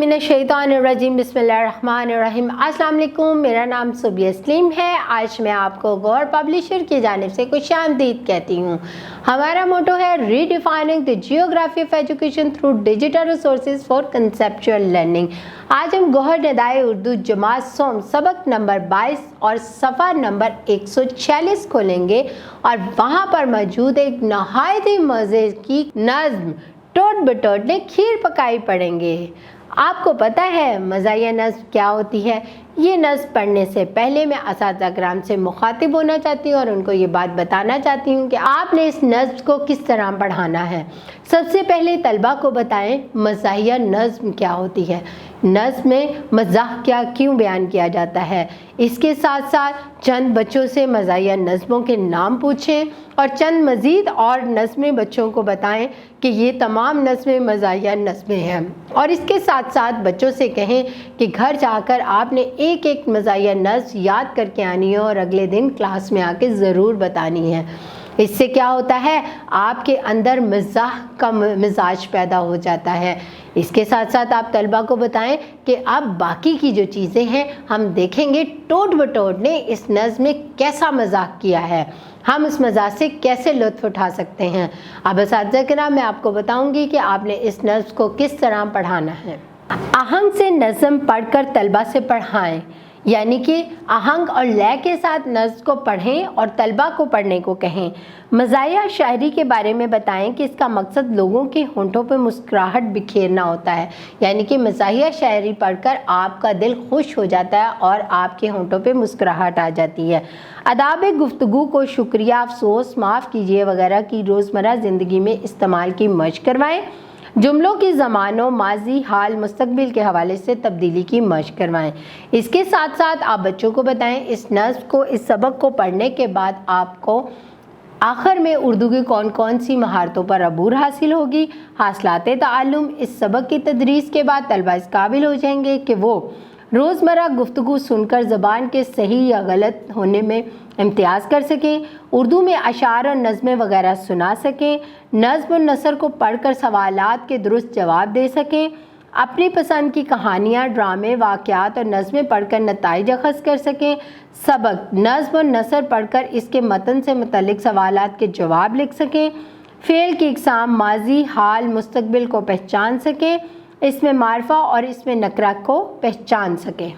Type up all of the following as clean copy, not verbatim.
मिनश्शैतानिर्रजीम बिस्मिल्लाहिर्रहमानिर्रहीम। अस्सलाम वालेकुम, मेरा नाम सुबिया सलीम है। आज मैं आपको गौहर पब्लिशर की जानिब से खुशामदीद कहती हूँ। हमारा मोटो है redefining the geography of education through digital resources for conceptual learning. आज हम गौहर निदाए उर्दू जमात सोम सबक नंबर 22 और सफ़ा नंबर 146 खोलेंगे और वहाँ पर मौजूद एक नहायत ही मज़े की नज़्म टोट बटोट ने खीर पकाई पढ़ेंगे। आपको पता है मज़ाहिया नज़्म क्या होती है? ये नज़्म पढ़ने से पहले मैं असातिज़ा किराम से मुखातिब होना चाहती हूँ और उनको ये बात बताना चाहती हूँ कि आपने इस नज़्म को किस तरह पढ़ाना है। सबसे पहले तलबा को बताएं मज़ाहिया नज़्म क्या होती है, नज़्म में मज़ाह क्या क्यों बयान किया जाता है। इसके साथ साथ चंद बच्चों से मज़ाहिया नज़्मों के नाम पूछें और चंद मज़ीद और नज़्में बच्चों को बताएं कि ये तमाम नज़्में मज़ाहिया नज़्में हैं। और इसके साथ साथ बच्चों से कहें कि घर जाकर आपने एक एक मज़ाहिया नज़्म याद करके आनी है और अगले दिन क्लास में आके ज़रूर बतानी है। इससे क्या होता है, आपके अंदर मज़ाह का मिजाज पैदा हो जाता है। इसके साथ साथ आप तलबा को बताएं कि अब बाकी की जो चीज़ें हैं हम देखेंगे टोट बटोट ने इस नज़्म में कैसा मजाक किया है, हम इस मजाक से कैसे लुत्फ़ उठा सकते हैं। अब असातिज़ा किराम मैं आपको बताऊंगी कि आपने इस नज़्म को किस तरह पढ़ाना है। आहंग से नज़्म पढ़कर तलबा से पढ़ाएं, यानी कि आहंग और लय के साथ नज़्म को पढ़ें और तलबा को पढ़ने को कहें। मज़ाहिया शायरी के बारे में बताएं कि इसका मकसद लोगों के होंठों पर मुस्कुराहट बिखेरना होता है, यानी कि मज़ाहिया शायरी पढ़कर आपका दिल खुश हो जाता है और आपके होंठों पे मुस्कुराहट आ जाती है। अदाब गुफ्तगू को शुक्रिया, अफसोस, माफ़ कीजिए वगैरह की रोज़मर्रा ज़िंदगी में इस्तेमाल की मशक़ करवाएँ। जुमलों की ज़मानों, माजी, हाल, मुस्तकबिल के हवाले से तब्दीली की मशक़ करवाएं। इसके साथ साथ आप बच्चों को बताएं इस नज़्म को, इस सबक को पढ़ने के बाद आपको आखिर में उर्दू की कौन कौन सी महारतों पर अबूर हासिल होगी। हासिलात ताल्लुम इस सबक की तदरीस के बाद तलबा इस काबिल हो जाएंगे कि वो रोज़मर्रा गुफ्तगू सुनकर ज़बान के सही या गलत होने में इम्तियाज़ कर सकें, उर्दू में अशार और नज़में वगैरह सुना सकें, नज़्म और नसर को पढ़कर सवालात के दुरुस्त जवाब दे सकें, अपनी पसंद की कहानियाँ, ड्रामे, वाक़यात और नज़में पढ़कर नताइज अख़ज़ कर सकें, सबक, नज़्म और नसर पढ़कर इसके मतन से मुतल्लिक़ सवालात के जवाब लिख सकें, फ़ेल की इक़साम, माजी, हाल, मुस्तकबिल को पहचान सकें, इसमें मारफा और इसमें नकरा को पहचान सकें।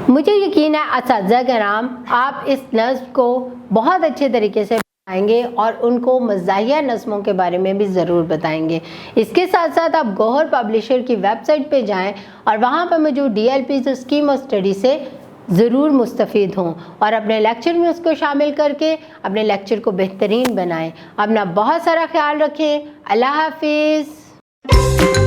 मुझे यकीन है असातिज़ा किराम आप इस नज़्म को बहुत अच्छे तरीके से बताएंगे और उनको मज़ाहिया नज़्मों के बारे में भी ज़रूर बताएंगे। इसके साथ साथ आप गौहर पब्लिशर की वेबसाइट पे जाएं और वहाँ पर मौजूद DLP स्कीम ऑफ स्टडी से ज़रूर मुस्तफ़ीद हों और अपने लेक्चर में उसको शामिल करके अपने लेक्चर को बेहतरीन बनाएं। अपना बहुत सारा ख्याल रखें। अल्लाह हाफिज़।